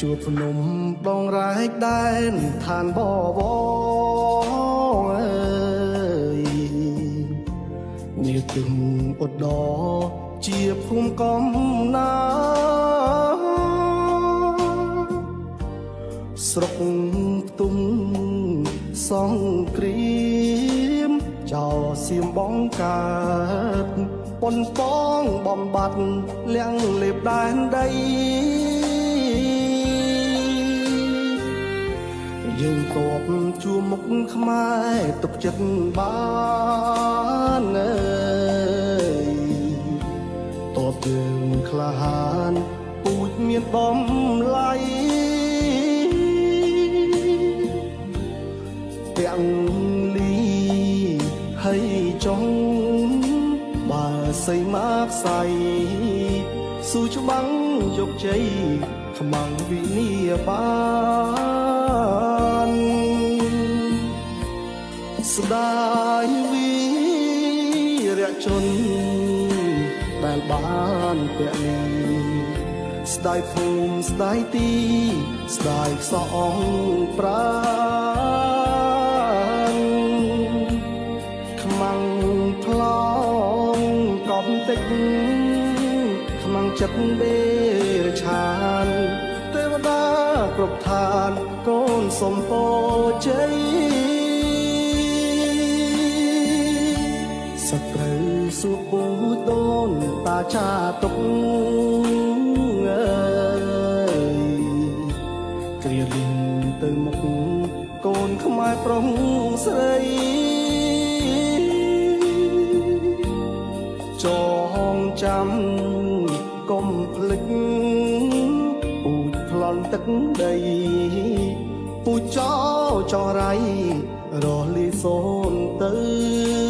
ជួបភ្នំបងរែកដែនឋានបវរអើយនេះទឹងឧត្តរជាភូមិកំណាស្រុកផ្ទុំសង្គ្រាមចោលសៀមបងកើតប៉ុនប៉ងបំបត្តិលៀងលេបដែនដីយើងតបជួមុខខ្មែរទុកចិត្តបានអើយតបយើងក្លាហានពូជមានបំឡៃទាំងលីហើយចង់បើសៃមកសៃស៊ូច្បាំងយកជ័យខ្មាំងវិនីបានស្ដាយវីរជនដែលបានពាក់នេះស្ដាយភូមិស្ដាយទីស្ដាយខ្សោះអង្គប្រាណខ្មាំងថ្លងកំតិចខ្មាំងចិត្តដេរឆានទេវតាគ្រប់ឋានកូនសុំពរជ័យសត្រូវសួរពូដូនតាចាទុកអើយគ្រាលិញទៅមុខកូនខ្មែរប្រុងស្រីចងចាំកុំភ្លេចពូជប្លន់ទឹកដីពូជចោចរៃរស់លីសូនទៅ